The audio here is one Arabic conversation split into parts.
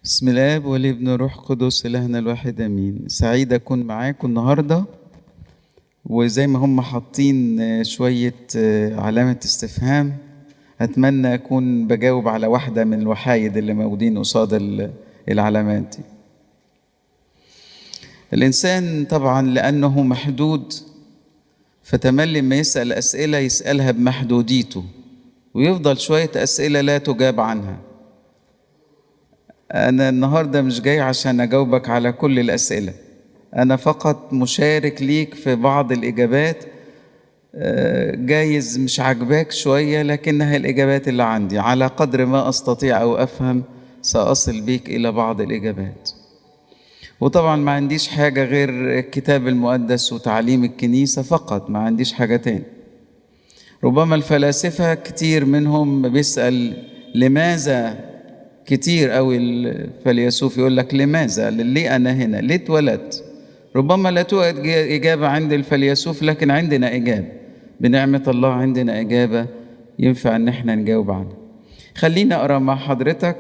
بسم الله والابن والروح القدس إلهنا الواحد امين. سعيد اكون معاكم النهارده، وزي ما هم حاطين شويه علامه استفهام، اتمنى اكون بجاوب على واحده من الوحايد اللي موجودين قصاد العلامات دي. الانسان طبعا لانه محدود، فتملي ما يسال اسئله يسالها بمحدوديته، ويفضل شويه اسئله لا تجاب عنها. أنا النهاردة مش جاي عشان أجاوبك على كل الأسئلة، أنا فقط مشارك ليك في بعض الإجابات. جايز مش عاجباك شوية، لكنها الإجابات اللي عندي، على قدر ما أستطيع أو أفهم سأصل بيك إلى بعض الإجابات. وطبعا ما عنديش حاجة غير الكتاب المقدس وتعليم الكنيسة فقط، ما عنديش حاجة تاني. ربما الفلاسفة كتير منهم بيسأل لماذا، كتير قوي الفيلسوف يقول لك لماذا، ليه أنا هنا، ليه اتولدت. ربما لا توجد إجابة عند الفيلسوف، لكن عندنا إجابة بنعمة الله، عندنا إجابة ينفع إن احنا نجاوب عنها. خلينا أقرأ مع حضرتك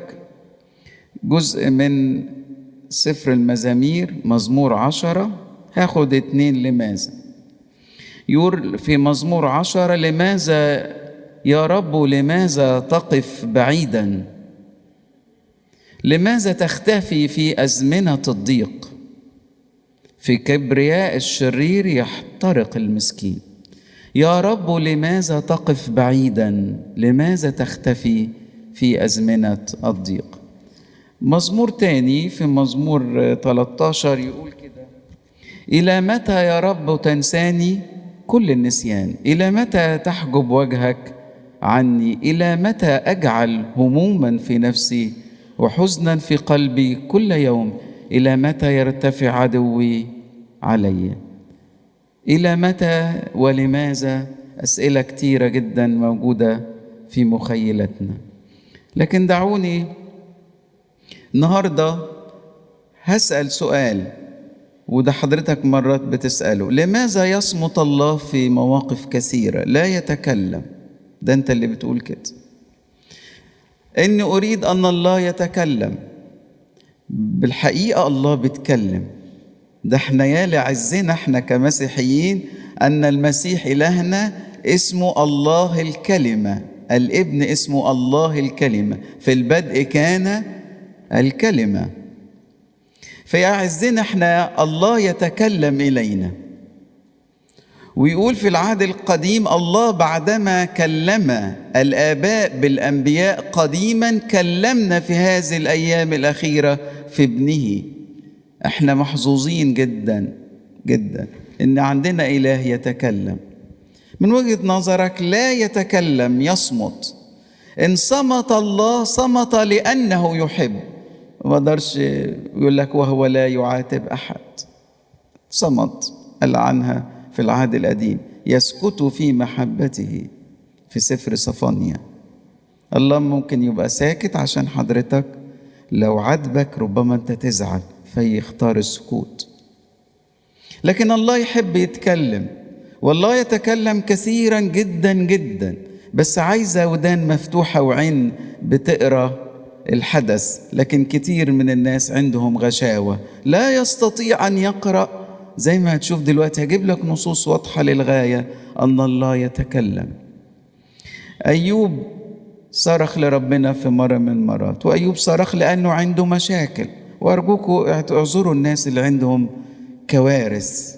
جزء من سفر المزامير، مزمور 10. هاخد 2 لماذا. يقول في مزمور 10: لماذا يا رب، لماذا تقف بعيدا؟ لماذا تختفي في أزمنة الضيق؟ في كبرياء الشرير يحترق المسكين. يا رب لماذا تقف بعيدا؟ لماذا تختفي في أزمنة الضيق؟ مزمور تاني في مزمور 13 يقول كده: إلى متى يا رب تنساني كل النسيان؟ إلى متى تحجب وجهك عني؟ إلى متى أجعل هموما في نفسي وحزنا في قلبي كل يوم؟ إلى متى يرتفع عدوي علي؟ إلى متى ولماذا؟ أسئلة كتيرة جدا موجودة في مخيلتنا. لكن دعوني النهاردة هسأل سؤال، وده حضرتك مرات بتسأله: لماذا يصمت الله في مواقف كثيرة لا يتكلم؟ ده أنت اللي بتقول كده. إني أريد أن الله يتكلم. بالحقيقة الله بيتكلم. ده احنا يا لعزنا احنا كمسيحيين أن المسيح إلهنا اسمه الله الكلمة، الابن اسمه الله الكلمة، في البدء كان الكلمة. فيا عزنا احنا الله يتكلم إلينا. ويقول في العهد القديم: الله بعدما كلم الآباء بالأنبياء قديما كلمنا في هذه الأيام الأخيرة في ابنه. احنا محظوظين جدا جدا إن عندنا إله يتكلم. من وجهة نظرك لا يتكلم، يصمت. إن صمت الله صمت لأنه يحب. ما قدرش يقول لك وهو لا يعاتب أحد. صمت قال عنها في العهد القديم: يسكت في محبته، في سفر صفانيا. الله ممكن يبقى ساكت عشان حضرتك لو عاتبك ربما انت تزعل فيختار السكوت، لكن الله يحب يتكلم، والله يتكلم كثيرا جدا جدا، بس عايزة ودان مفتوحة وعين بتقرأ الحدث. لكن كتير من الناس عندهم غشاوة، لا يستطيع أن يقرأ. زي ما هتشوف دلوقتي هجيب لك نصوص واضحة للغاية أن الله يتكلم. أيوب صرخ لربنا في مرة من المرات، وأيوب صرخ لأنه عنده مشاكل. وأرجوكم اعذروا الناس اللي عندهم كوارث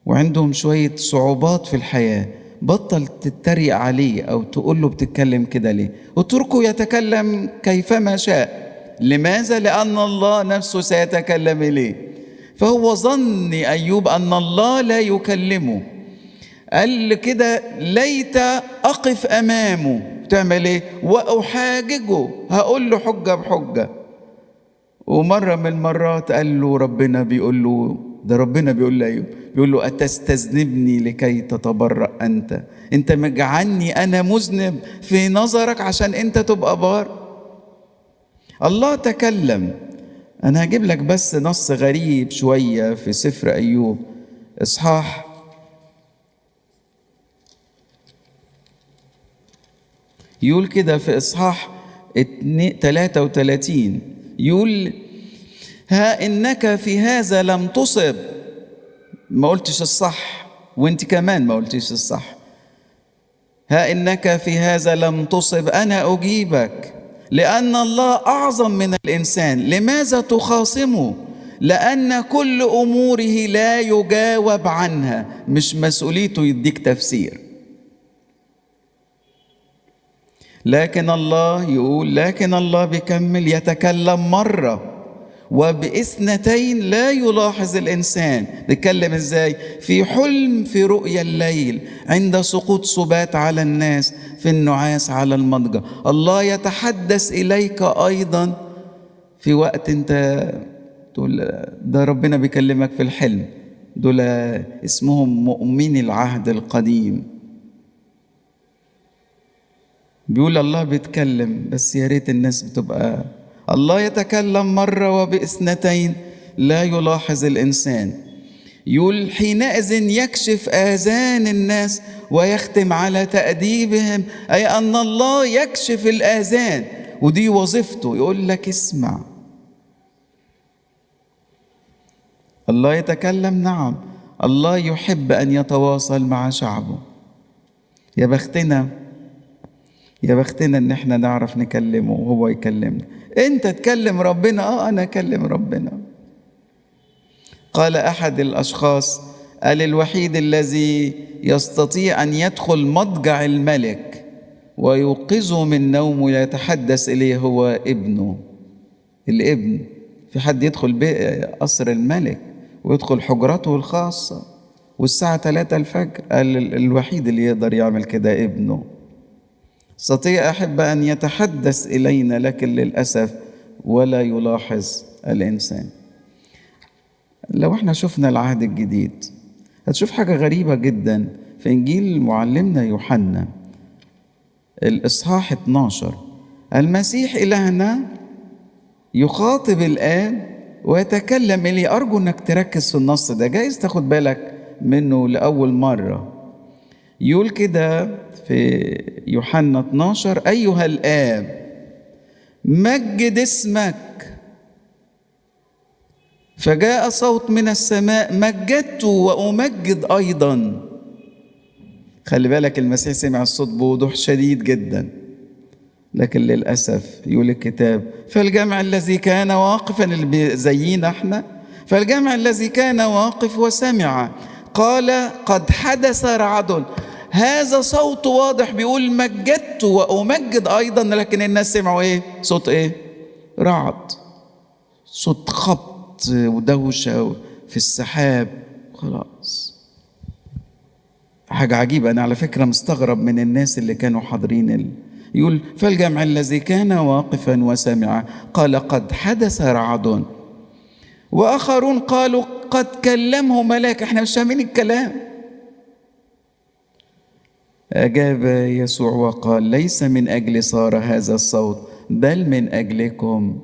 وعندهم شوية صعوبات في الحياة، بطل تتريق عليه أو تقول له بتتكلم كده ليه، اتركه يتكلم كيفما شاء. لماذا؟ لأن الله نفسه سيتكلم إليه. فهو ظن أيوب أن الله لا يكلمه، قال كده: ليت أقف أمامه. تعمل إيه؟ وأحاججه، هقول له حجة بحجة. ومرة من المرات قال له ربنا بيقول له، ده ربنا بيقول له أيوب، بيقول له: أتستذنبني لكي تتبرأ أنت؟ أنت مجعلني أنا مذنب في نظرك عشان أنت تبقى بار. الله تكلم. أنا هجيب لك بس نص غريب شوية في سفر أيوب، إصحاح يقول كده في إصحاح 33 يقول ها إنك في هذا لم تصب. ما قلتش الصح، وانت كمان ما قلتش الصح. ها إنك في هذا لم تصب أنا أجيبك، لأن الله أعظم من الإنسان. لماذا تخاصمه؟ لأن كل أموره لا يجاوب عنها. مش مسؤوليته يديك تفسير. لكن الله بيكمل يتكلم مرة وبإثنتين لا يلاحظ الإنسان. بيتكلم إزاي؟ في حلم، في رؤيا الليل، عند سقوط سبات على الناس، في النعاس على المضجع. الله يتحدث إليك أيضا في وقت أنت تقول ده ربنا بيكلمك في الحلم. دول اسمهم مؤمني العهد القديم. بيقول الله بيتكلم، بس يا ريت الناس بتبقى الله يتكلم مرة وبإثنتين لا يلاحظ الإنسان. يقول حينئذ يكشف آذان الناس ويختم على تأديبهم. أي أن الله يكشف الآذان، ودي وظيفته. يقول لك اسمع. الله يتكلم، نعم. الله يحب أن يتواصل مع شعبه. يا بختنا ان احنا نعرف نكلمه وهو يكلمنا. انت تكلم ربنا، انا اكلم ربنا. قال احد الاشخاص، قال الوحيد الذي يستطيع ان يدخل مضجع الملك ويوقظه من نومه ويتحدث اليه هو ابنه. الابن. في حد يدخل قصر الملك ويدخل حجرته الخاصة والساعة 3 الفجر؟ قال الوحيد اللي يقدر يعمل كده ابنه. استطيع أحب أن يتحدث إلينا، لكن للأسف ولا يلاحظ الإنسان. لو احنا شفنا العهد الجديد هتشوف حاجة غريبة جدا في إنجيل معلمنا يوحنا الإصحاح 12. المسيح إلهنا يخاطب الآب ويتكلم إليه. أرجو أنك تركز في النص ده، جايز تاخد بالك منه لأول مرة. يقول كده في يوحنا 12: أيها الآب مجد اسمك. فجاء صوت من السماء: مجدت وأمجد أيضا. خلي بالك، المسيح سمع الصوت بوضوح شديد جدا، لكن للأسف يقول الكتاب فالجمع الذي كان واقفا، اللي زينا احنا، فالجمع الذي كان واقف وسمع قال قد حدث رعد. هذا صوت واضح بيقول مجدت وأمجد أيضا، لكن الناس سمعوا ايه؟ صوت ايه؟ رعد، صوت خبط ودوشة في السحاب. خلاص، حاجة عجيبة. أنا على فكرة مستغرب من الناس اللي كانوا حاضرين. يقول فالجمع الذي كان واقفا وسمع قال قد حدث رعد. وآخرون قالوا قد كلمه ملاك. احنا مش فاهمين الكلام. أجاب يسوع وقال ليس من أجل صار هذا الصوت، بل من أجلكم.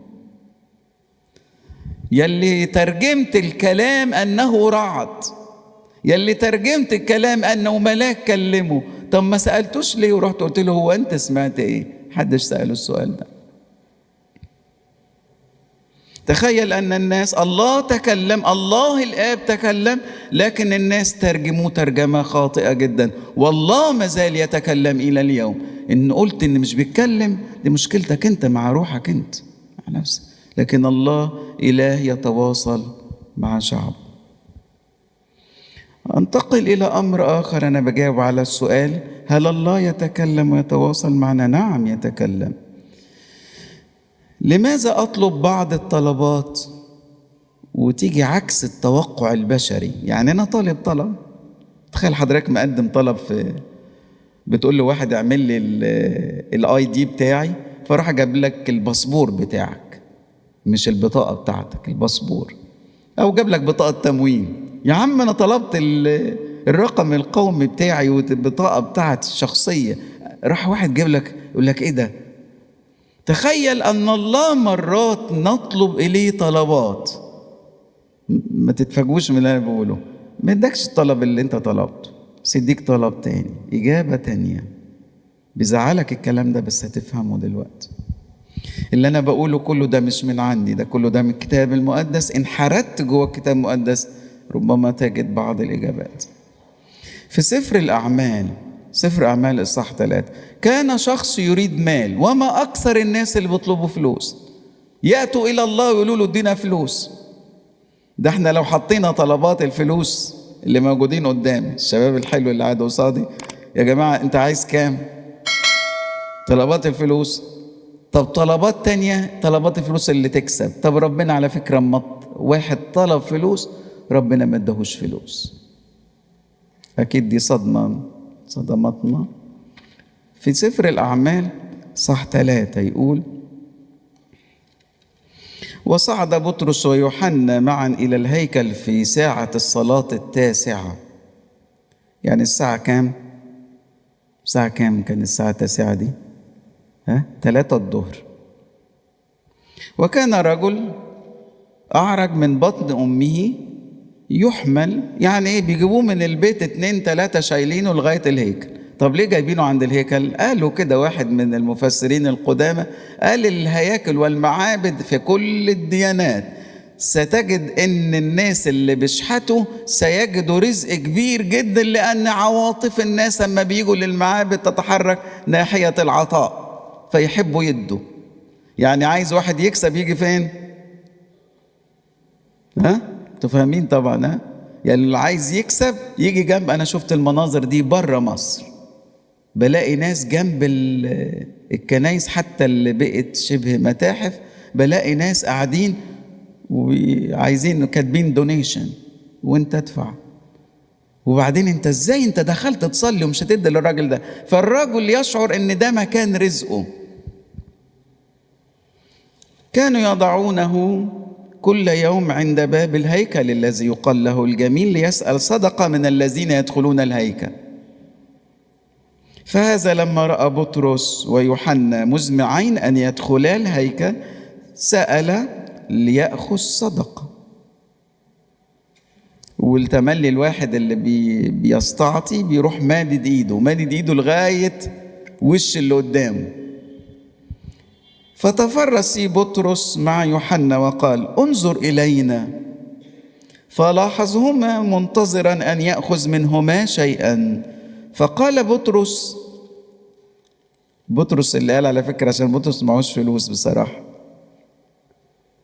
يلي ترجمت الكلام أنه رعد، يلي ترجمت الكلام أنه ملاك كلمه، طب ما سألتوش ليه ورحت قلت له هو أنت سمعت إيه؟ حدش سأله السؤال ده. تخيل أن الناس، الله تكلم، الله الآب تكلم، لكن الناس ترجموه ترجمة خاطئة جدا، والله ما زال يتكلم إلى اليوم. إن قلت إن مش بيتكلم دي مشكلتك أنت مع روحك أنت، مع نفسك، لكن الله إله يتواصل مع شعبه. أنتقل إلى أمر آخر. أنا بجاوب على السؤال: هل الله يتكلم ويتواصل معنا؟ نعم يتكلم. لماذا أطلب بعض الطلبات وتيجي عكس التوقع البشري؟ يعني أنا طالب، تخيل حضرتك مقدم طلب، بتقول له واحد اعمل لي الاي دي بتاعي، فراح جاب لك الباسبور بتاعك، مش البطاقة بتاعتك، الباسبور، أو جاب لك بطاقة تموين. يا عم أنا طلبت الرقم القومي بتاعي والبطاقة بتاعتي الشخصية، راح واحد جاب لك، يقول لك إيه ده؟ تخيل أن الله مرات نطلب إليه طلبات، ما تتفاجئوش من اللي أنا بقوله، ما يدكش الطلب اللي أنت طلبته، بس يديك طلب تاني، إجابة تانية. بيزعلك الكلام ده، بس هتفهمه دلوقتي. اللي أنا بقوله كله ده مش من عندي، ده كله ده من الكتاب المقدس. إن حردت جوه الكتاب المقدس ربما تجد بعض الإجابات. في سفر الأعمال، سفر أعمال إصحاح 3، كان شخص يريد مال، وما أكثر الناس اللي بيطلبوا فلوس، يأتوا إلى الله ويقولوا له ادينا فلوس. ده احنا لو حطينا طلبات الفلوس اللي موجودين قدامي، الشباب الحلو اللي قاعد قصادي، يا جماعة انت عايز كام؟ طلبات الفلوس. طب طلبات تانية، طلبات الفلوس اللي تكسب. طب ربنا على فكرة واحد طلب فلوس ربنا ما ادهوش فلوس. أكيد دي صدمتنا. في سفر الأعمال صح 3 يقول: وصعد بطرس ويوحنا معا إلى الهيكل في ساعة الصلاة 9. يعني الساعة كام؟ الساعة كام كان الساعة 9 دي؟ 3 الظهر. وكان رجل أعرج من بطن أمه يحمل، يعني إيه؟ بيجيبوه من البيت 2 3 شايلينه لغاية الهيكل. طب ليه جايبينه عند الهيكل؟ قالوا كده واحد من المفسرين القدامى، قال: الهياكل والمعابد في كل الديانات ستجد ان الناس اللي بيشحتوا سيجدوا رزق كبير جدا، لان عواطف الناس لما بيجوا للمعابد تتحرك ناحية العطاء فيحبوا يدوا. يعني عايز واحد يكسب يجي فين؟ انتوا فاهمين طبعا. يعني اللي عايز يكسب يجي جنب. انا شفت المناظر دي بره مصر، بلاقي ناس جنب الكنايس حتى اللي بقت شبه متاحف، بلاقي ناس قاعدين وعايزين كاتبين دونيشن وانت ادفع. وبعدين انت ازاي انت دخلت تصلي ومش هتدي للراجل ده؟ فالراجل يشعر ان ده مكان رزقه. كانوا يضعونه كل يوم عند باب الهيكل الذي يقال له الجميل ليسأل صدقة من الذين يدخلون الهيكل. فهذا لما رأى بطرس ويوحنا مزمعين أن يدخلا الهيكل سأل ليأخذ صدقة. والتملي الواحد اللي بيستعطي بيروح مادد ايده لغاية وش اللي قدامه. فتفرس بطرس مع يوحنا وقال: انظر إلينا. فلاحظهما منتظرا أن يأخذ منهما شيئا. فقال بطرس اللي قال على فكرة عشان بطرس معهوش فلوس بصراحة.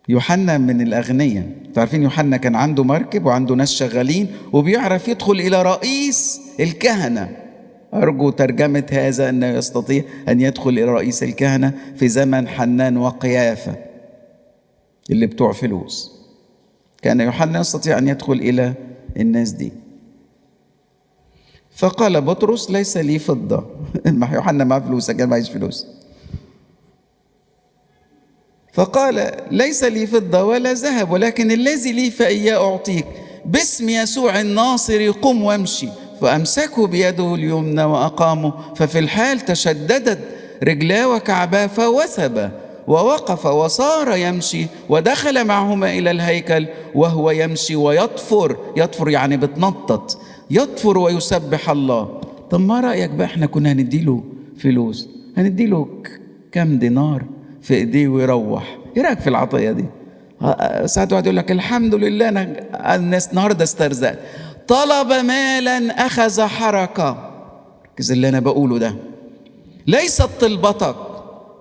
يوحنا من الأغنياء، تعرفين يوحنا كان عنده مركب وعنده ناس شغالين وبيعرف يدخل إلى رئيس الكهنة. أرجو ترجمة هذا أنه يستطيع أن يدخل إلى رئيس الكهنة في زمن حنان وقيافة اللي بتوع فلوس. كان يوحنا يستطيع أن يدخل إلى الناس دي. فقال بطرس: ليس لي فضة. ما يوحنا معاه فلوس، كان معيش فلوس. فقال: ليس لي فضة ولا ذهب، ولكن الذي لي فإياه أعطيك. باسم يسوع الناصري قم وامشي. فأمسكه بيده اليمنى وأقامه. ففي الحال تشددت رجلاه وكعباه فوثب ووقف وصار يمشي، ودخل معهما إلى الهيكل وهو يمشي ويطفر يعني بتنطط، يطفر ويسبح الله. طب ما رأيك بقى احنا كنا هنديله فلوس، هنديله كام دينار في ايديه ويروح؟ ايه رأيك في العطية دي؟ ساعات واحد يقول لك الحمد لله انا الناس النهارده استرزقت. طلب مالا اخذ حركة. ركز اللي انا بقوله ده، ليست طلبتك،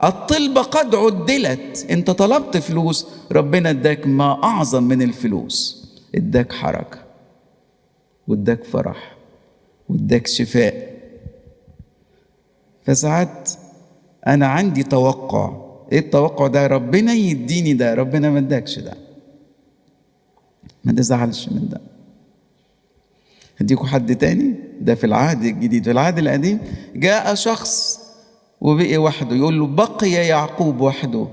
الطلبة قد عدلت. انت طلبت فلوس، ربنا اداك ما اعظم من الفلوس، اداك حركة واداك فرح واداك شفاء. فساعات انا عندي توقع. ايه التوقع ده؟ ربنا يديني ده، ربنا ما اداكش ده، ما تزعلش من ده. هديكوا حد تاني، ده في العهد الجديد. في العهد القديم جاء شخص وبقي وحده، يقول له: بقي يعقوب وحده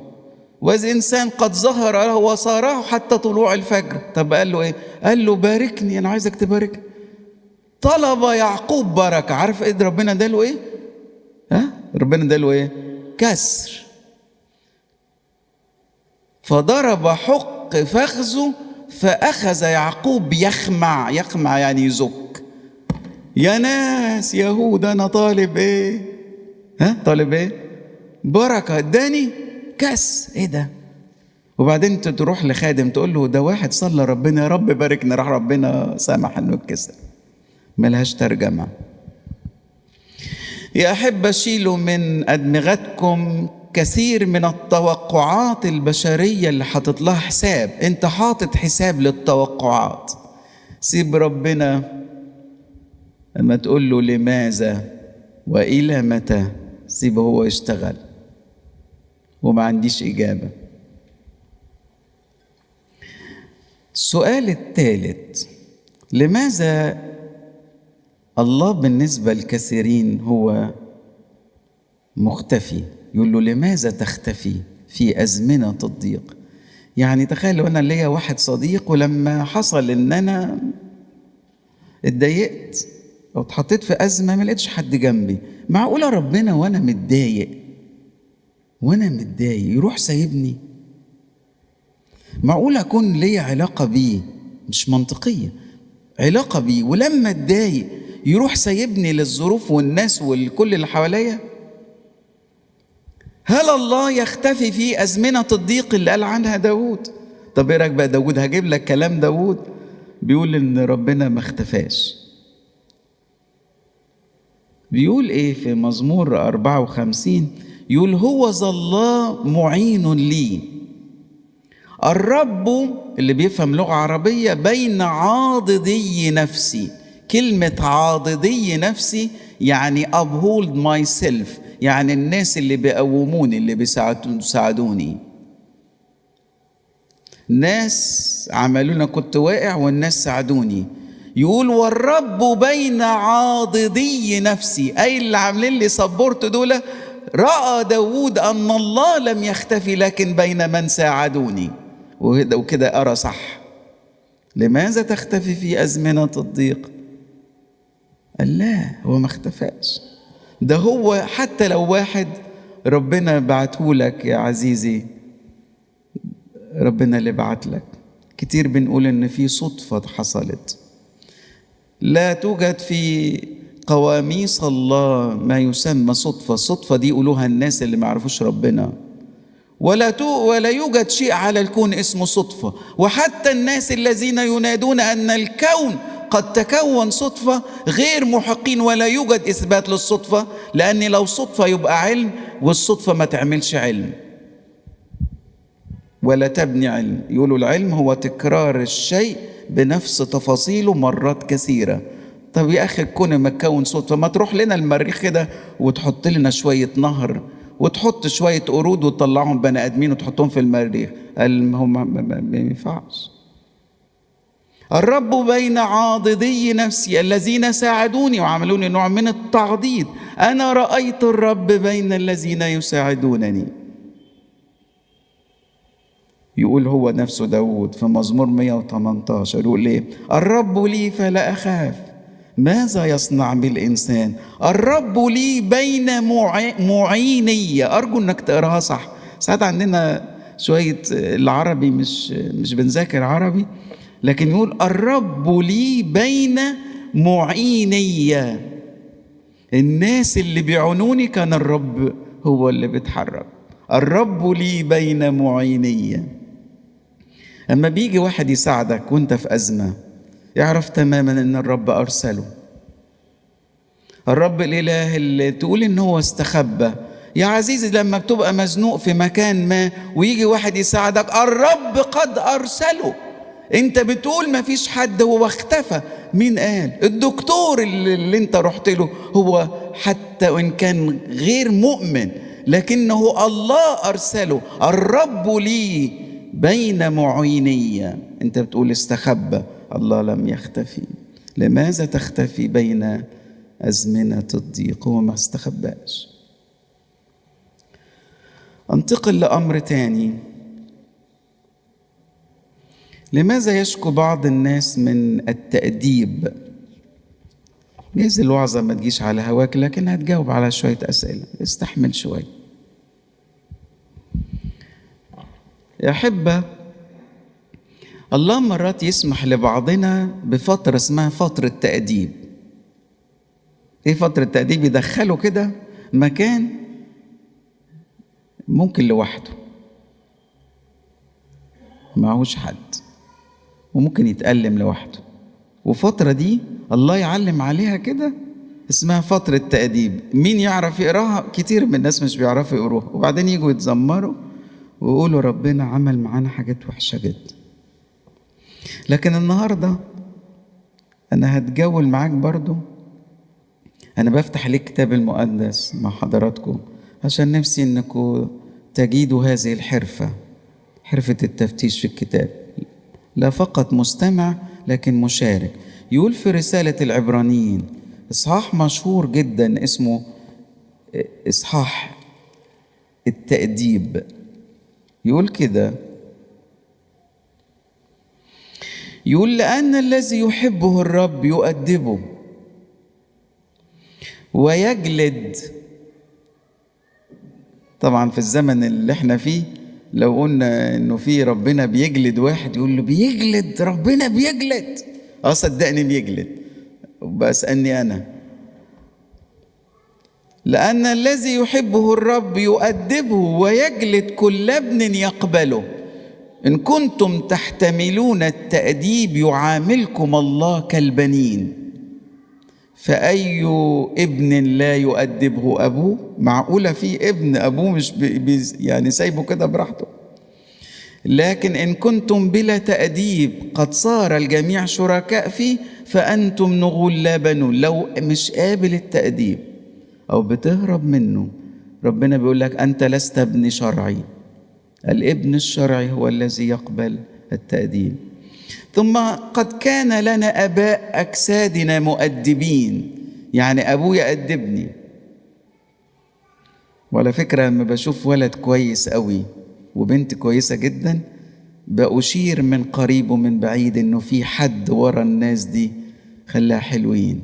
وإذ إنسان قد ظهر له وصاره حتى طلوع الفجر. طب قال له إيه؟ قال له: باركني، أنا عايزك تباركني. طلب يعقوب بركة. عارف إيه ربنا اداله إيه؟ ربنا اداله إيه؟ كسر. فضرب حق فخذه فأخذ يعقوب يخمع يعني يزك. يا ناس يهود، أنا طالب إيه؟ طالب إيه؟ بركة اداني. كاس، ايه ده؟ وبعدين انت تروح لخادم تقول له ده واحد صلى ربنا يا رب باركنا، راح ربنا سامح انه يتكسر. ملهاش ترجمة. يا أحب شيلوا من أدمغتكم كثير من التوقعات البشرية اللي حاطط لها حساب. انت حاطط حساب للتوقعات. سيب ربنا لما تقول له لماذا وإلى متى، سيبه هو يشتغل، وما عنديش إجابة. السؤال الثالث، لماذا الله بالنسبة للكثيرين هو مختفي؟ يقول له لماذا تختفي في أزمنة الضيق؟ يعني تخيل لو أنا ليا واحد صديق ولما حصل إن أنا اتضايقت أو اتحطيت في أزمة ما لقيتش حد جنبي، معقولة ربنا وأنا متضايق يروح سايبني؟ معقولة أكون ليا علاقة بيه؟ مش منطقية. علاقة بيه ولما اتضايق يروح سايبني للظروف والناس والكل اللي حواليا؟ هل الله يختفي في أزمنة الضيق اللي قال عنها داود؟ طب ايه رأيك بقى داود؟ هجيب لك كلام داود بيقول ان ربنا ما اختفاش. بيقول ايه في مزمور 54؟ يقول هو ذا الله معين لي، الرب، اللي بيفهم لغة عربية، بين عاضدي نفسي. كلمة عاضدي نفسي يعني uphold myself، يعني الناس اللي بيقوموني، اللي بيساعدوني. ناس عملونا كنت واقع والناس ساعدوني. يقول والرب بين عاضدي نفسي، أي اللي عاملين لي سبورت دول. رأى داود أن الله لم يختفي لكن بين من ساعدوني. وكده أرى صح. لماذا تختفي في أزمنة الضيق؟ قال لا، هو ما اختفاش. ده هو حتى لو واحد ربنا بعته لك يا عزيزي، ربنا اللي بعت لك. كتير بنقول ان في صدفة حصلت. لا توجد في قواميس الله ما يسمى صدفة. الصدفة دي يقولوها الناس اللي ما يعرفوش ربنا. ولا يوجد شيء على الكون اسمه صدفة. وحتى الناس الذين ينادون أن الكون قد تكون صدفة غير محقين، ولا يوجد إثبات للصدفة، لأن لو صدفة يبقى علم، والصدفة ما تعملش علم ولا تبني علم. يقولوا العلم هو تكرار الشيء بنفس تفاصيله مرات كثيرة. طب يا أخي الكون متكون صدفة، ما تروح لنا المريخ كده وتحط لنا شوية نهر وتحط شوية قرود وتطلعهم بني آدمين وتحطهم في المريخ. قال هم ما ينفعش. الرب بين عاضدي نفسي الذين ساعدوني وعملوني نوع من التعضيد. أنا رأيت الرب بين الذين يساعدونني. يقول هو نفسه داود في مزمور 118، يقول ايه؟ الرب لي فلا أخاف، ماذا يصنع بالإنسان؟ الرب لي بين معيني. أرجو أنك تقراها صح. ساعات عندنا شوية العربي مش بنذاكر عربي، لكن يقول الرب لي بين معيني. الناس اللي بيعونوني كان الرب هو اللي بيتحرك. الرب لي بين معيني. أما بيجي واحد يساعدك وانت في أزمة، يعرف تماما ان الرب أرسله. الرب الإله اللي تقول ان هو استخبى. يا عزيزي لما بتبقى مزنوق في مكان ما ويجي واحد يساعدك، الرب قد أرسله. انت بتقول ما فيش حد، هو اختفى. مين قال؟ الدكتور اللي انت رحت له هو حتى وان كان غير مؤمن لكنه الله أرسله. الرب لي بين معيني. انت بتقول استخبى، الله لم يختفي. لماذا تختفي بين أزمنة الضيق؟ هو ما استخباش. انتقل لأمر تاني. لماذا يشكو بعض الناس من التأديب؟ جايز الوعظة ما تجيش على هواك، لكن هتجاوب على شوية أسئلة. استحمل شوية يا أحبة. الله مرات يسمح لبعضنا بفترة اسمها فترة تأديب. ايه فترة تأديب؟ يدخله كده مكان ممكن لوحده، معهوش حد، وممكن يتألم لوحده. وفترة دي الله يعلم عليها كده اسمها فترة تأديب. مين يعرف يقراها؟ كتير من الناس مش بيعرفوا يقروها، وبعدين يجوا يتذمروا ويقولوا ربنا عمل معانا حاجات وحشة جدا. لكن النهاردة أنا هتجول معاك برضو. أنا بفتح لك الكتاب المقدس مع حضراتكم عشان نفسي إنكم تجيدوا هذه الحرفة، حرفة التفتيش في الكتاب، لا فقط مستمع لكن مشارك. يقول في رسالة العبرانيين إصحاح مشهور جدا اسمه إصحاح التأديب، يقول كده، يقول لأن الذي يحبه الرب يؤدبه ويجلد. طبعا في الزمن اللي احنا فيه لو قلنا انه في ربنا بيجلد واحد يقول له بيجلد، ربنا بيجلد. صدقني بيجلد، بسألني انا. لأن الذي يحبه الرب يؤدبه ويجلد كل ابن يقبله. إن كنتم تحتملون التأديب يعاملكم الله كالبنين، فأي ابن لا يؤدبه أبوه؟ معقولة في ابن أبوه مش يعني سايبه كده براحته؟ لكن إن كنتم بلا تأديب قد صار الجميع شركاء فيه فأنتم نغول لا بنون. لو مش قابل التأديب أو بتهرب منه، ربنا بيقول لك أنت لست ابن شرعي. الابن الشرعي هو الذي يقبل التأديب. ثم قد كان لنا آباء أجسادنا مؤدبين، يعني أبويا يأدبني. وعلى فكرة لما بشوف ولد كويس قوي وبنت كويسة جدا بأشير من قريب ومن بعيد إنه في حد ورا الناس دي خلاها حلوين.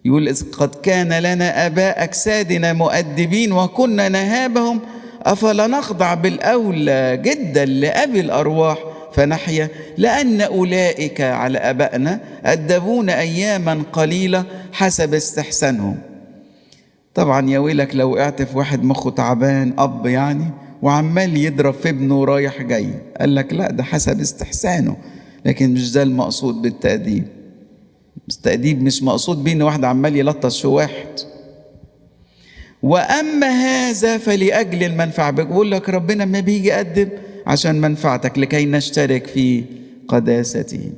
يقول إذ قد كان لنا آباء أجسادنا مؤدبين وكنا نهابهم، أفلا نخضع بالأولى جدا لأبي الأرواح فنحيا؟ لأن أولئك على آبائنا أدبونا أياما قليلة حسب استحسانهم. طبعا يا ويلك لو وقعت في واحد مخه تعبان، أب يعني، وعمال يضرب في ابنه رايح جاي، قال لك لا ده حسب استحسانه، لكن مش ده المقصود بالتأديب. التأديب مش مقصود بيه إن واحد عمال يلطش في واحد. وأما هذا فلأجل المنفعة. بيقول لك ربنا ما بيجي يأدب عشان منفعتك لكي نشترك في قداسته.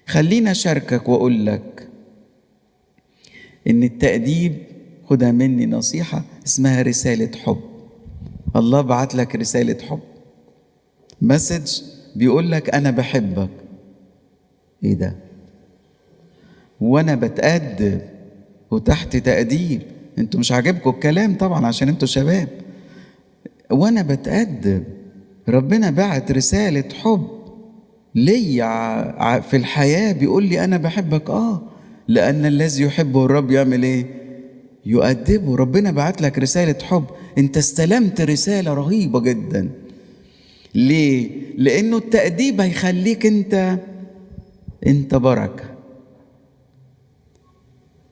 خلينا أشاركك وأقول لك إن التأديب، خدها مني نصيحة، اسمها رسالة حب. الله بعت لك رسالة حب، مسج بيقول لك أنا بحبك. إيه ده؟ وأنا بتأدب وتحت تأديب. انتوا مش عاجبكم الكلام طبعا عشان انتوا شباب. وانا بتأدب، ربنا بعت رسالة حب ليا في الحياة، بيقول لي انا بحبك. لان الذي يحبه الرب يعمل ايه؟ يؤدبه. ربنا بعت لك رسالة حب، انت استلمت رسالة رهيبة جدا. ليه؟ لانه التأديب هيخليك انت بركة.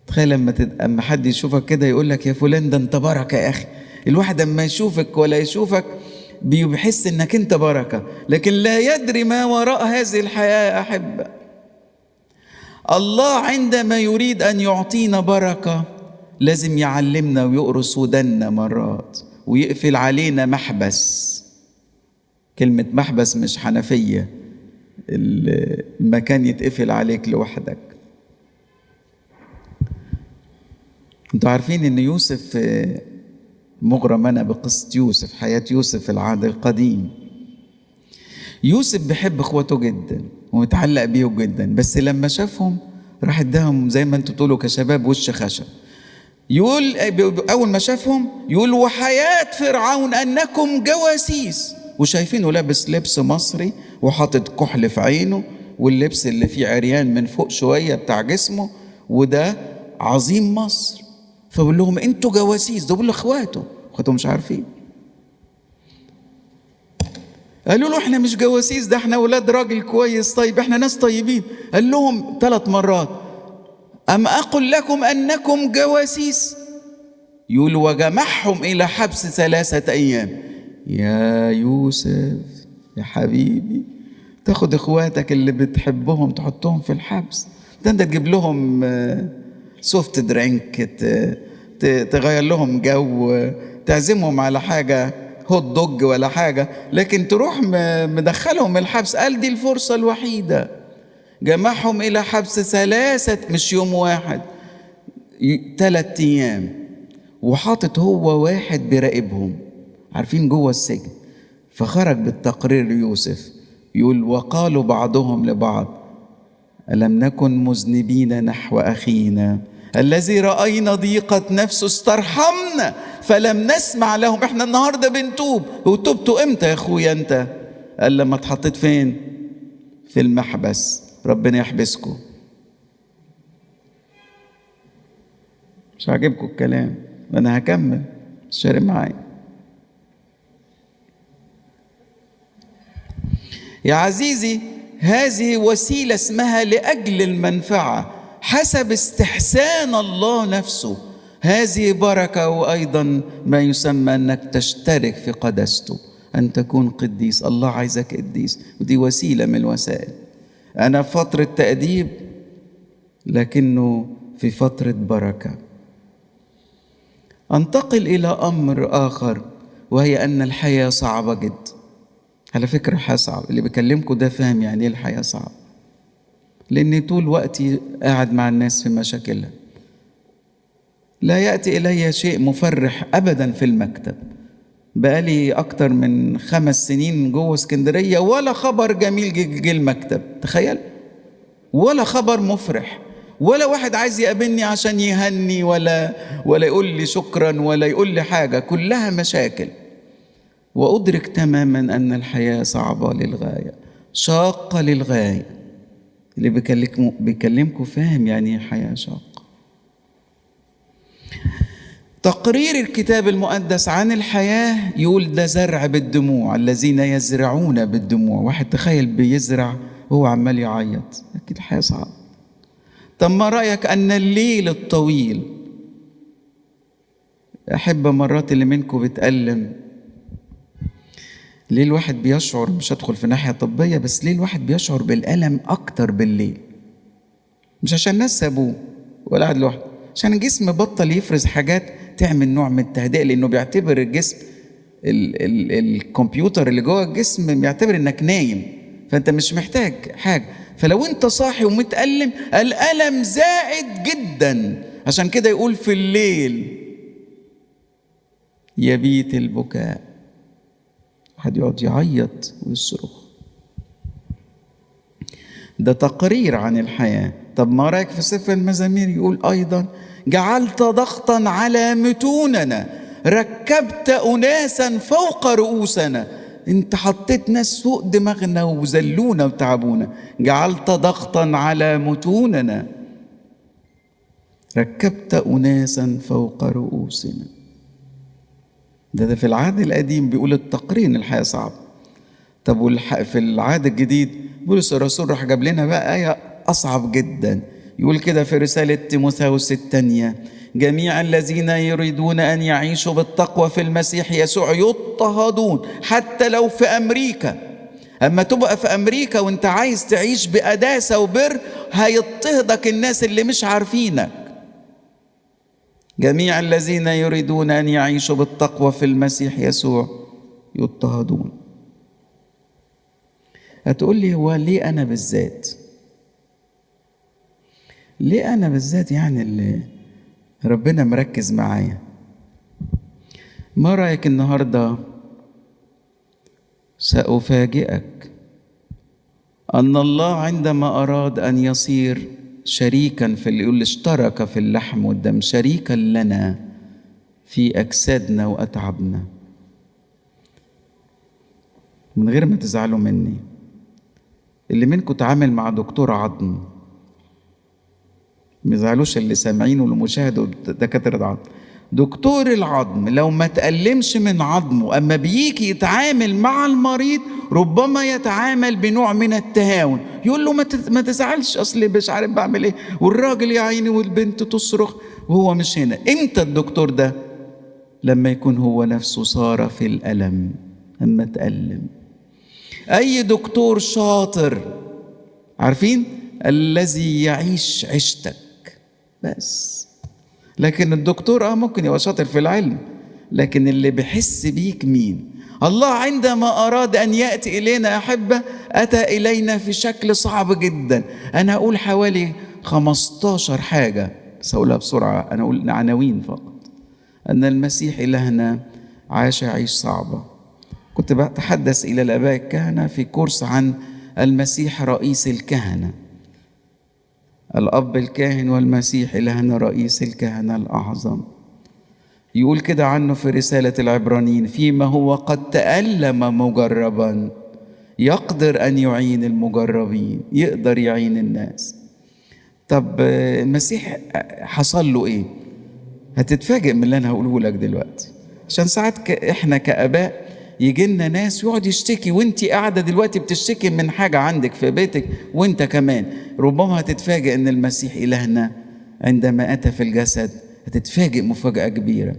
تخيل لما حد يشوفك كده يقول لك يا فلان ده انت بركة يا اخي. الواحد لما يشوفك ولا يشوفك بيحس انك انت بركة، لكن لا يدري ما وراء هذه الحياة يا أحبة. الله عندما يريد أن يعطينا بركة لازم يعلمنا ويقرص ودنا مرات ويقفل علينا محبس. كلمة محبس مش حنفية، المكان يتقفل عليك لوحدك. انتوا عارفين ان يوسف، مغرم انا بقصة يوسف، حياة يوسف في العهد القديم. يوسف بيحب اخواته جدا ومتعلق بيهم جدا، بس لما شافهم راح اداهم زي ما انتوا تقولوا كشباب وش خشب. يقول اول ما شافهم يقول وحياة فرعون انكم جواسيس، وشايفينه لابس لبس مصري وحاطط كحل في عينه واللبس اللي فيه عريان من فوق شوية بتاع جسمه، وده عظيم مصر. فبقول لهم انتوا جواسيس. ده بقول لاخواته مش عارفين. قالوا له احنا مش جواسيس، ده احنا اولاد راجل كويس طيب، احنا ناس طيبين. قال لهم 3 مرات أم أقل لكم أنكم جواسيس؟ يقول وجمعهم إلى حبس 3 أيام. يا يوسف يا حبيبي، تاخد اخواتك اللي بتحبهم تحطهم في الحبس، ده انت تجيب لهم سوفت درينك، تغير لهم جو، تعزمهم على حاجة هوت دوج ولا حاجة، لكن تروح مدخلهم الحبس. قال دي الفرصة الوحيدة. جمعهم إلى حبس 3، مش يوم واحد، 3 أيام، وحاطط هو واحد بيراقبهم عارفين جوه السجن. فخرج بالتقرير يوسف يقول وقالوا بعضهم لبعض ألم نكن مذنبين نحو أخينا الذي رأينا ضيقة نفسه استرحمنا فلم نسمع لهم. احنا النهاردة بنتوب. وتوبتوا امتى يا اخويا انت؟ قال لما اتحطيت فين؟ في المحبس. ربنا يحبسكم. مش عاجبكم الكلام وانا هكمل، شارك معايا. يا عزيزي هذه وسيلة اسمها لأجل المنفعة حسب استحسان الله نفسه. هذه بركة، وأيضا ما يسمى أنك تشترك في قدسته، أن تكون قديس. الله عايزك قديس، ودي وسيلة من الوسائل. أنا في فترة تأديب لكنه في فترة بركة. أنتقل إلى أمر آخر، وهي أن الحياة صعبة جدا. على فكرة الحياة صعبة، اللي بكلمكم ده فاهم يعني ايه الحياة صعبة، لأني طول وقتي قاعد مع الناس في مشاكلها. لا يأتي إلي شيء مفرح أبدا في المكتب. بقالي أكتر من 5 سنين جوه اسكندرية ولا خبر جميل جه المكتب، تخيل، ولا خبر مفرح، ولا واحد عايز يقابلني عشان يهني ولا يقول لي شكرا ولا يقول لي حاجة، كلها مشاكل. وأدرك تماما أن الحياة صعبة للغاية، شاقة للغاية. اللي بيكلمكم فاهم يعني ايه حياة شاقة. تقرير الكتاب المقدس عن الحياة يقول ده زرع بالدموع، الذين يزرعون بالدموع. واحد تخيل بيزرع وهو عمال يعيط، أكيد الحياة صعبة. طب ما رأيك أن الليل الطويل، أحب مرات اللي منكم بتألم، ليه الواحد بيشعر، مش هدخل في ناحية طبية، بس ليه الواحد بيشعر بالألم أكتر بالليل؟ مش عشان الناس سابوه ولا قاعد لوحده، عشان الجسم بطل يفرز حاجات تعمل نوع من التهدئة، لأنه بيعتبر الجسم الكمبيوتر اللي جوه الجسم بيعتبر إنك نايم، فأنت مش محتاج حاجة. فلو أنت صاحي ومتألم، الألم زائد جدا. عشان كده يقول في الليل يبيت البكاء، واحد يقعد يعيط ويصرخ. ده تقرير عن الحياة. طب ما رأيك في سفر المزامير يقول أيضا جعلت ضغطا على متوننا، ركبت أناسا فوق رؤوسنا. انت حطيت ناس فوق دماغنا وذلونا وتعبونا. جعلت ضغطا على متوننا، ركبت أناسا فوق رؤوسنا. ده في العهد القديم بيقول التقرير إن الحياة صعبة. طب في العهد الجديد بولس الرسول راح جاب لنا بقى آية أصعب جدا. يقول كده في رسالة تيموثاوس الثانية جميع الذين يريدون أن يعيشوا بالتقوى في المسيح يسوع يضطهدون حتى لو في أمريكا. أما تبقى في أمريكا وانت عايز تعيش بقداسة وبر، هيضطهدك الناس اللي مش عارفينك. جميع الذين يريدون أن يعيشوا بالتقوى في المسيح يسوع يضطهدون. هتقول لي هو ليه أنا بالذات؟ ليه أنا بالذات يعني اللي ربنا مركز معايا؟ ما رأيك النهاردة سأفاجئك أن الله عندما أراد أن يصير شريكا في اللي اشترك في اللحم والدم، شريكا لنا في أجسادنا وأتعابنا. من غير ما تزعلوا مني، اللي منكم تعامل مع دكتور عظم، ما يزعلوش اللي سامعين واللي مشاهدوا دكاترة عظم. دكتور العظم لو ما تألمش من عظمه، أما بيجي يتعامل مع المريض ربما يتعامل بنوع من التهاون، يقول له ما تزعلش، أصلي مش عارف بعمل إيه، والراجل يا عيني والبنت تصرخ وهو مش هنا. إمتى الدكتور ده؟ لما يكون هو نفسه صار في الألم، أما تألم. أي دكتور شاطر، عارفين، الذي يعيش عيشتك بس. لكن الدكتور ممكن يبقى شاطر في العلم، لكن اللي بيحس بيك مين؟ الله عندما أراد أن يأتي إلينا يا أحبة أتى إلينا في شكل صعب جدا. أنا أقول حوالي 15 حاجة بس أقولها بسرعة، أنا أقول عناوين فقط. أن المسيح إلهنا عاش عيش صعبة. كنت بتحدث إلى الآباء الكهنة في كورس عن المسيح رئيس الكهنة، الأب الكاهن والمسيح إلهنا رئيس الكهنة الأعظم. يقول كده عنه في رسالة العبرانيين: فيما هو قد تألم مجربا يقدر أن يعين المجربين، يقدر يعين الناس. طب المسيح حصل له إيه؟ هتتفاجئ من اللي أنا هقوله لك دلوقتي، عشان ساعات إحنا كآباء يجي لنا ناس يقعد يشتكي، وانت قاعدة دلوقتي بتشتكي من حاجة عندك في بيتك، وانت كمان ربما هتتفاجئ ان المسيح إلهنا عندما أتى في الجسد هتتفاجئ مفاجأة كبيرة.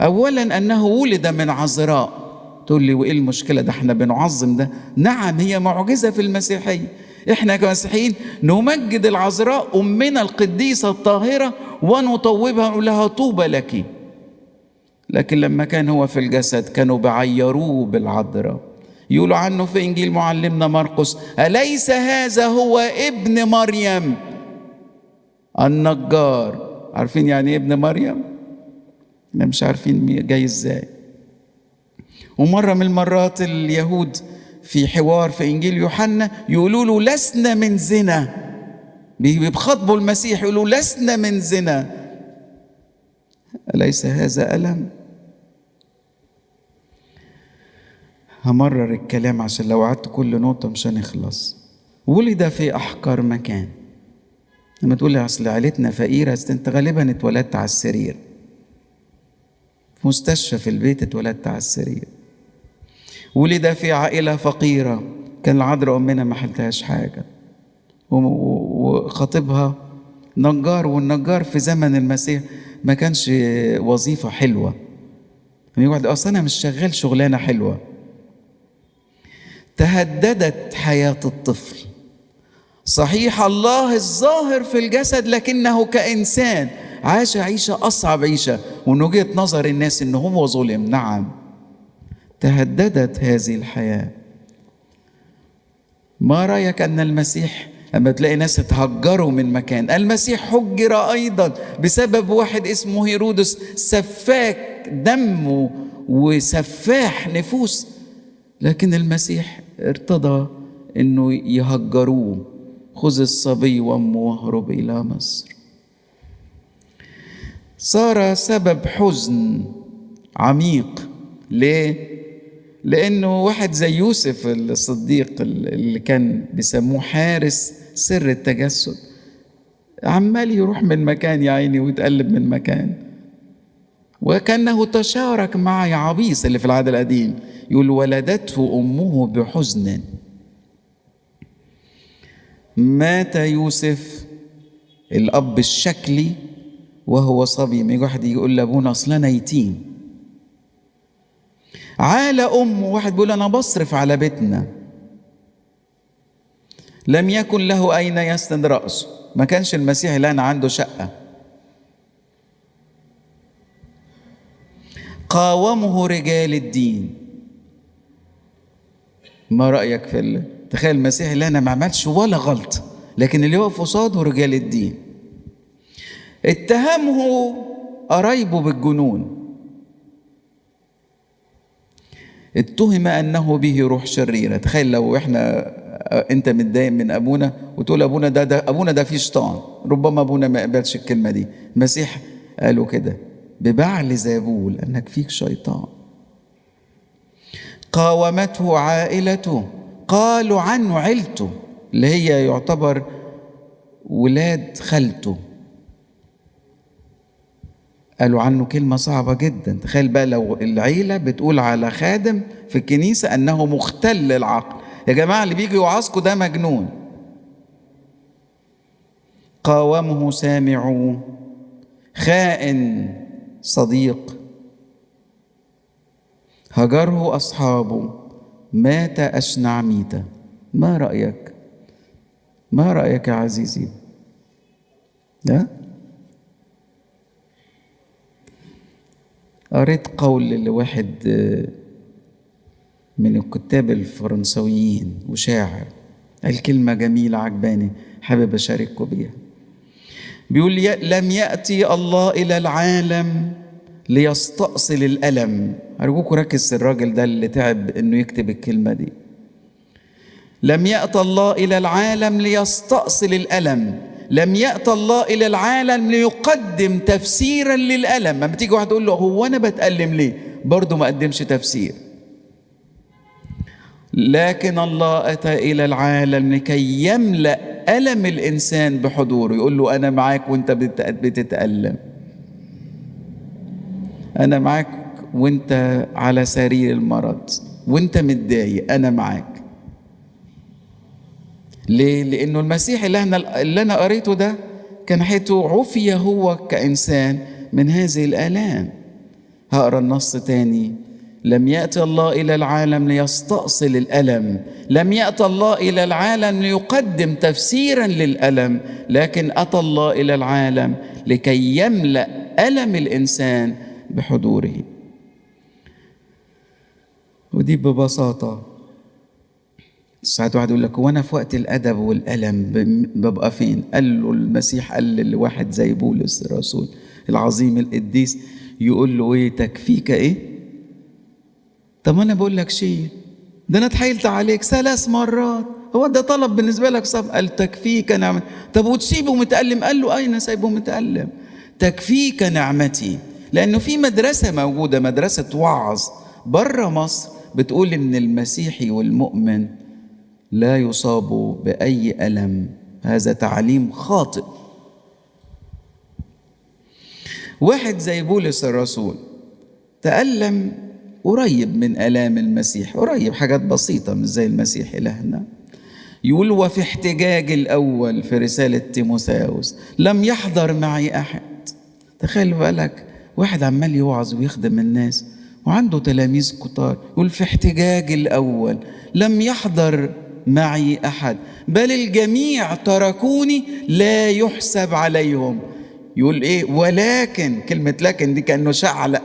أولا أنه ولد من عذراء. تقول لي وإيه المشكلة؟ ده احنا بنعظم ده. نعم، هي معجزة في المسيحية. احنا كمسيحيين نمجد العذراء أمنا القديسة الطاهرة ونطوبها ونقول لها طوبى لك. لكن لما كان هو في الجسد كانوا بعيروه بالعذراء. يقولوا عنه في إنجيل معلمنا مرقس: أليس هذا هو ابن مريم النجار؟ عارفين يعني ايه ابن مريم؟ احنا مش عارفين جاي ازاي. ومرة من المرات اليهود في حوار في إنجيل يوحنا يقولوا له لسنا من زنا، بيخاطبوا المسيح يقولوا لسنا من زنا، أليس هذا ألم؟ همرر الكلام عشان لو قعدت كل نقطة مش هنخلص. ولد في أحقر مكان. لما تقول لي أصل عيلتنا فقيرة، أنت غالبا اتولدت على السرير، في مستشفى في البيت اتولدت على السرير. ولد في عائلة فقيرة، كان العذراء أمنا ما حلتهاش حاجة، وخطيبها نجار، والنجار في زمن المسيح ما كانش وظيفة حلوة. يقعد أصلا أنا مش شغال شغلانة حلوة. تهددت حياة الطفل. صحيح الله الظاهر في الجسد، لكنه كإنسان عاش عيشة أصعب عيشة، ومن وجهة نظر الناس إنه هو ظلم. نعم، تهددت هذه الحياة. ما رأيك أن المسيح لما تلاقي ناس اتهجروا من مكان، المسيح هجر أيضا بسبب واحد اسمه هيرودس، سفاك دم وسفاح نفوس، لكن المسيح ارتضى انه يهجروه. خذ الصبي وامه واهرب الى مصر. صار سبب حزن عميق. ليه؟ لانه واحد زي يوسف الصديق اللي كان بيسموه حارس سر التجسد، عمال يروح من مكان يا عيني ويتقلب من مكان، وكأنه تشارك مع يعابيس اللي في العهد القديم. يقول ولدته أمه بحزن. مات يوسف الأب الشكلي وهو صبي. ما يجي واحد يقول لأبونا أصل أنا يتيم. عال أمه، واحد بيقول أنا بصرف على بيتنا. لم يكن له أين يسند رأسه. ما كانش المسيح الآن عنده شقة. قاومه رجال الدين. ما رأيك في تخيل المسيح اللي أنا ما عملش ولا غلط، لكن اللي وقف قصاده رجال الدين. اتهمه قرايبه بالجنون. اتهم أنه به روح شريرة. تخيل لو أنت متضايق من أبونا وتقول أبونا ده أبونا ده فيه شيطان، ربما أبونا ما قبلش الكلمة دي. المسيح قالوا كده ببعل زابول أنك فيك شيطان. قاومته عائلته، قالوا عنه عيلته اللي هي يعتبر ولاد خالته، قالوا عنه كلمة صعبة جدا. تخيل بقى لو العيلة بتقول على خادم في الكنيسة أنه مختل العقل. يا جماعة اللي بيجي يوعظكوا ده مجنون. قاومه سامعوه، خائن صديق، هجره أصحابه، مات أشنع ميتة. ما رأيك؟ ما رأيك يا عزيزي؟ ها؟ قريت قول لواحد من الكتاب الفرنسويين وشاعر، قال كلمة جميلة عجباني، حابب أشارككم بيها. بيقول لم يأتي الله إلى العالم ليستأصل الألم. أرجوكم ركز الراجل ده اللي تعب إنه يكتب الكلمة دي. لم يأتي الله إلى العالم ليستأصل الألم، لم يأتي الله إلى العالم ليقدم تفسيرا للألم. لما تيجي واحد تقول له هو أنا بتألم ليه؟ برضه ما قدمش تفسير. لكن الله أتى إلى العالم لكي يملأ ألم الإنسان بحضوره. يقول له أنا معاك وأنت بتتألم، أنا معاك وأنت على سرير المرض وأنت متضايق، أنا معاك. ليه؟ لأنه المسيح اللي أنا قريته ده كان حيث عفي هو كإنسان من هذه الآلام. هقرأ النص تاني. لم يأتي الله إلى العالم ليستأصل الألم، لم يأتي الله إلى العالم ليقدم تفسيرا للألم، لكن أتى الله إلى العالم لكي يملأ ألم الإنسان بحضوره. ودي ببساطة. ساعات واحد يقول لك وانا في وقت الأدب والألم ببقى فين؟ قال له المسيح قال لواحد زي بولس الرسول العظيم القديس، يقول له ايه؟ تكفيك ايه؟ طب انا بقول لك شيء، ده انا اتحايلت عليك 3 مرات، هو ده طلب بالنسبه لك صعب؟ قال تكفيك نعمتي. طب وتسيبه متألم؟ قال له اين سايبه متألم؟ تكفيك نعمتي. لانه في مدرسه موجوده، مدرسه وعظ بره مصر بتقول ان المسيحي والمؤمن لا يصاب باي الم. هذا تعليم خاطئ. واحد زي بولس الرسول تألم قريب من آلام المسيح، قريب، حاجات بسيطة مش زي المسيح إلهنا. يقول وفي احتجاج الأول في رسالة تيموثاوس لم يحضر معي أحد. تخيل بالك واحد عمال يوعظ ويخدم الناس وعنده تلاميذ كتار، يقول في احتجاج الأول لم يحضر معي أحد بل الجميع تركوني لا يحسب عليهم. يقول إيه؟ ولكن، كلمة لكن دي كأنه شعل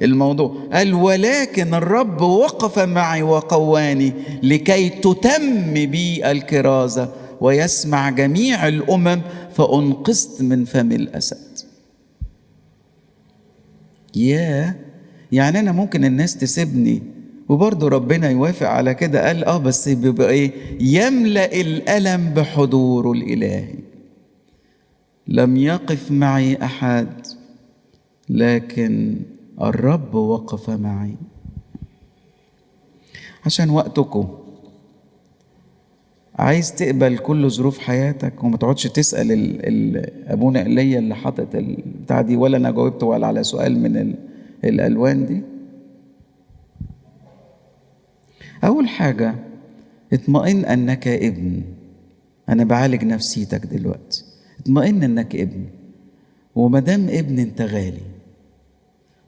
الموضوع. قال ولكن الرب وقف معي وقواني لكي تتم بي الكرازة ويسمع جميع الأمم فأنقذت من فم الأسد. يعني أنا ممكن الناس تسيبني وبرضه ربنا يوافق على كده؟ قال بس بيبقى إيه؟ يملأ الألم بحضوره الإلهي. لم يقف معي أحد لكن الرب وقف معي. عشان وقتكم عايز تقبل كل ظروف حياتك وما تقعدش تسأل أبونا إيليا اللي حاطط البتاع دي، ولا أنا جاوبت ولا على سؤال من الألوان دي. أول حاجة اطمئن أنك ابن. أنا بعالج نفسيتك دلوقتي. اطمئن أنك ابن، ومدام ابن أنت غالي،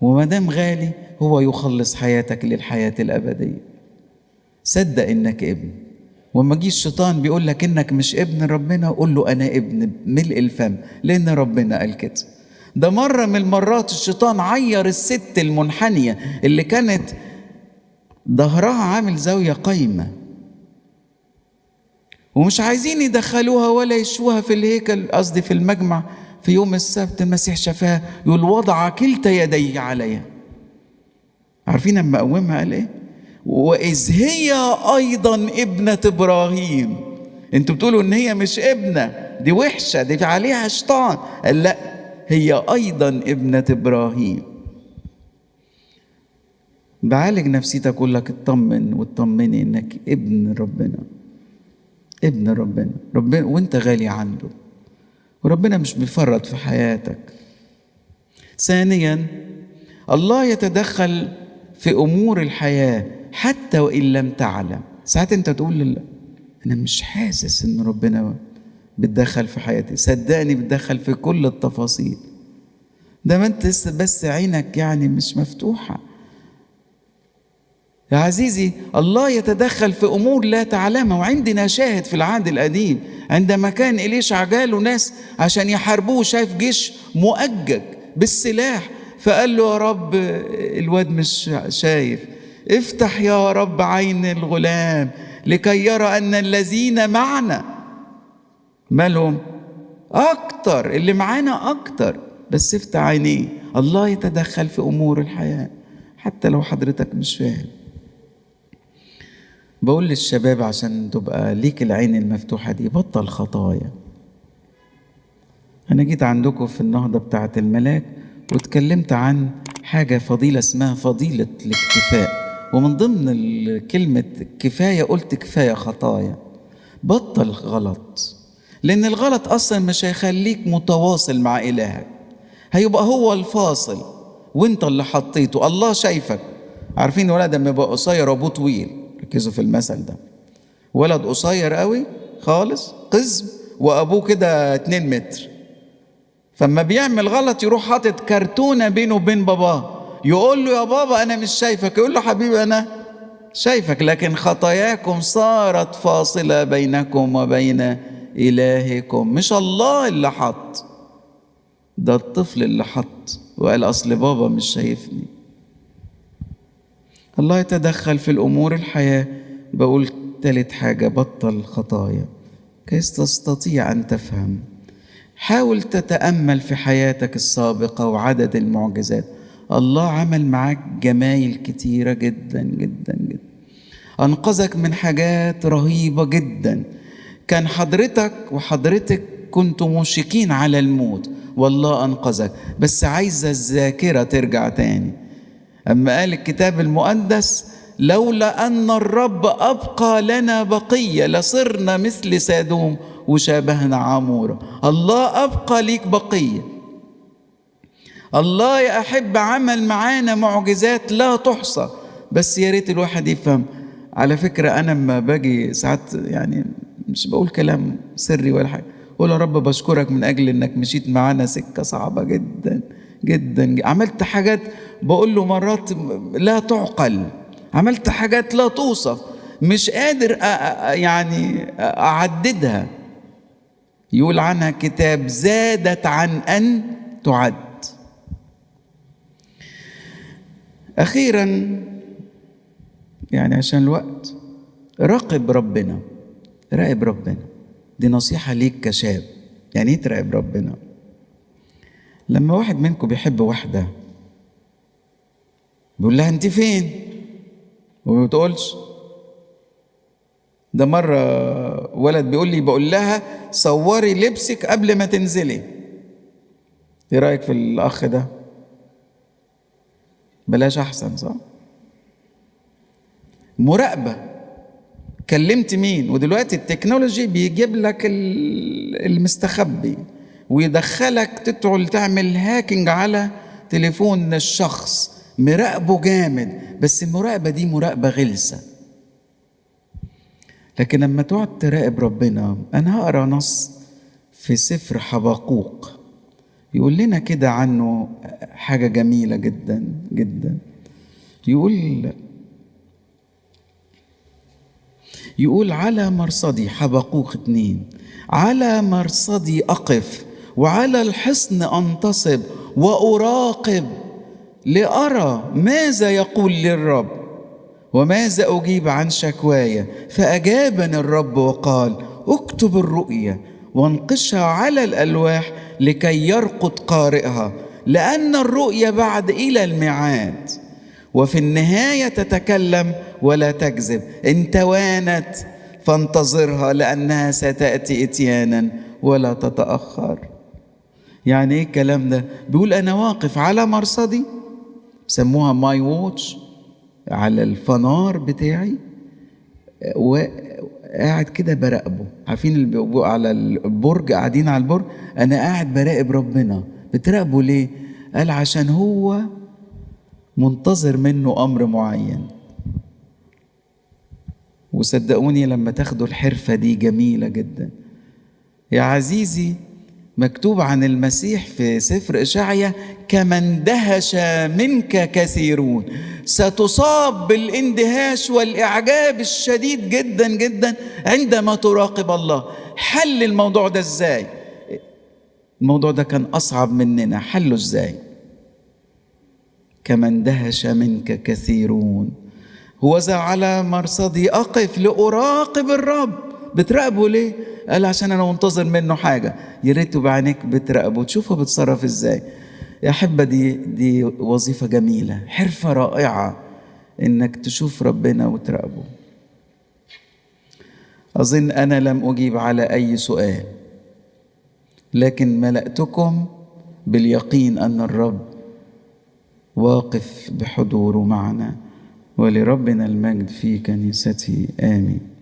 ومدام غالي هو يخلص حياتك للحياة الأبدية. صدق إنك ابن. وما جيش الشيطان بيقول لك إنك مش ابن ربنا، قول له أنا ابن ملء الفم، لأن ربنا قال كده. ده مرة من المرات الشيطان عير الست المنحنية اللي كانت ظهرها عامل زاوية قايمة، ومش عايزين يدخلوها ولا يشوها في الهيكل، قصدي في المجمع في يوم السبت. المسيح شافها، يقول وضع كلتا يديه عليها. عارفين لما قومها قال ايه؟ وإذ هي أيضا ابنة إبراهيم. انتوا بتقولوا ان هي مش ابنة، دي وحشة، دي عليها شيطان. قال لا، هي أيضا ابنة إبراهيم. بعالج نفسيتك، أقول لك اطمن واطمني انك ابن ربنا، ابن ربنا وانت غالي عنده، وربنا مش بيفرط في حياتك. ثانيا، الله يتدخل في أمور الحياة حتى وإن لم تعلم. ساعات انت تقول لله أنا مش حاسس إن ربنا بتدخل في حياتي. صدقني بتدخل في كل التفاصيل. ده ما انت بس عينك يعني مش مفتوحة. يا عزيزي الله يتدخل في أمور لا تعلمها. وعندنا شاهد في العهد القديم عندما كان إليشع جاله ناس عشان يحاربوه، شايف جيش مؤجج بالسلاح، فقال له يا رب الواد مش شايف، افتح يا رب عين الغلام لكي يرى أن الذين معنا مالهم أكتر، اللي معانا أكتر، بس افتح عينيه. الله يتدخل في أمور الحياة حتى لو حضرتك مش فاهم. بقول للشباب عشان تبقى ليك العين المفتوحة دي، بطل خطايا. أنا جيت عندكم في النهضة بتاعة الملاك واتكلمت عن حاجة فضيلة اسمها فضيلة الاكتفاء، ومن ضمن كلمة كفاية قلت كفاية خطايا. بطل غلط، لأن الغلط أصلا مش هيخليك متواصل مع إلهك، هيبقى هو الفاصل وانت اللي حطيته. الله شايفك. عارفين ولد لما يبقى قصير وابوه طويل، ركزوا في المثل ده، ولد قصير قوي خالص قزم وابوه كده 2 متر، فما بيعمل غلط يروح حاطط كرتونة بينه وبين باباه، يقول له يا بابا أنا مش شايفك، يقول له حبيبي أنا شايفك، لكن خطاياكم صارت فاصلة بينكم وبين إلهكم. مش الله اللي حط، ده الطفل اللي حط وقال أصل بابا مش شايفني. الله يتدخل في الأمور الحياة. بقول ثالث حاجة، بطل خطايا كي تستطيع أن تفهم. حاول تتأمل في حياتك السابقة وعدد المعجزات. الله عمل معاك جمايل كتيرة جدا جدا جدا، أنقذك من حاجات رهيبة جدا. كان حضرتك وحضرتك كنتم مشركين على الموت والله أنقذك، بس عايزة الذاكرة ترجع تاني. أما قال الكتاب المقدس لولا أن الرب أبقى لنا بقية لصرنا مثل سادوم وشابهنا عمورة. الله أبقى ليك بقية. الله يا أحب عمل معانا معجزات لا تحصى، بس يا ريت الواحد يفهم. على فكرة أنا لما باجي ساعات يعني مش بقول كلام سري ولا حاجة، قول يا رب بشكرك من أجل إنك مشيت معانا سكة صعبة جدا جدا، عملت حاجات بقول له مرات لا تعقل، عملت حاجات لا توصف، مش قادر يعني أعددها. يقول عنها كتاب زادت عن أن تعد. أخيرا يعني عشان الوقت، راقب ربنا. راقب ربنا، دي نصيحة ليك كشاب. يعني ايه تراقب ربنا؟ لما واحد منكم بيحب واحدة بيقول لها انت فين وما بتقولش. ده مرة ولد بيقول لي بقول لها صوري لبسك قبل ما تنزلي. ايه رأيك في الأخ ده؟ بلاش أحسن، صح؟ مراقبة. كلمت مين؟ ودلوقتي التكنولوجي بيجيب لك المستخبي ويدخلك تدخل تعمل هاكينج على تليفون الشخص، مراقبه جامد. بس المراقبة دي مراقبة غلسة. لكن لما تقعد تراقب ربنا، أنا هقرأ نص في سفر حبقوق يقول لنا كده عنه حاجة جميلة جدا جدا. يقول على مرصدي، حبقوق 2، على مرصدي أقف وعلى الحصن أنتصب وأراقب لأرى ماذا يقول للرب وماذا أجيب عن شكواي. فأجابني الرب وقال اكتب الرؤيا وانقشها على الألواح لكي يرقد قارئها، لأن الرؤيا بعد إلى الميعاد وفي النهاية تتكلم ولا تكذب. إن توانت فانتظرها لأنها ستأتي إتيانا ولا تتأخر. يعني إيه الكلام ده؟ بيقول أنا واقف على مرصدي، بسموها ماي ووتش، على الفنار بتاعي، وقاعد كده براقبه. عارفين اللي بيبقوا على البرج، قاعدين على البرج، أنا قاعد براقب ربنا. بتراقبه ليه؟ قال عشان هو منتظر منه أمر معين. وصدقوني لما تاخدوا الحرفة دي جميلة جدا. يا عزيزي مكتوب عن المسيح في سفر إشعيا: كما اندهش منك كثيرون. ستصاب بالاندهاش والإعجاب الشديد جدا جدا عندما تراقب الله. حل الموضوع ده ازاي؟ الموضوع ده كان أصعب مننا، حله ازاي؟ كما اندهش منك كثيرون. هوذا على مرصدي أقف لأراقب الرب. بتراقبه ليه؟ قال عشان أنا منتظر منه حاجة. يا ريت بعينيك بتراقبه تشوفه بتصرف ازاي. يا أحبة، دي وظيفة جميلة، حرفة رائعة إنك تشوف ربنا وتراقبه. أظن أنا لم أجيب على أي سؤال، لكن ملأتكم باليقين أن الرب واقف بحضوره معنا، ولربنا المجد في كنيسته. آمين.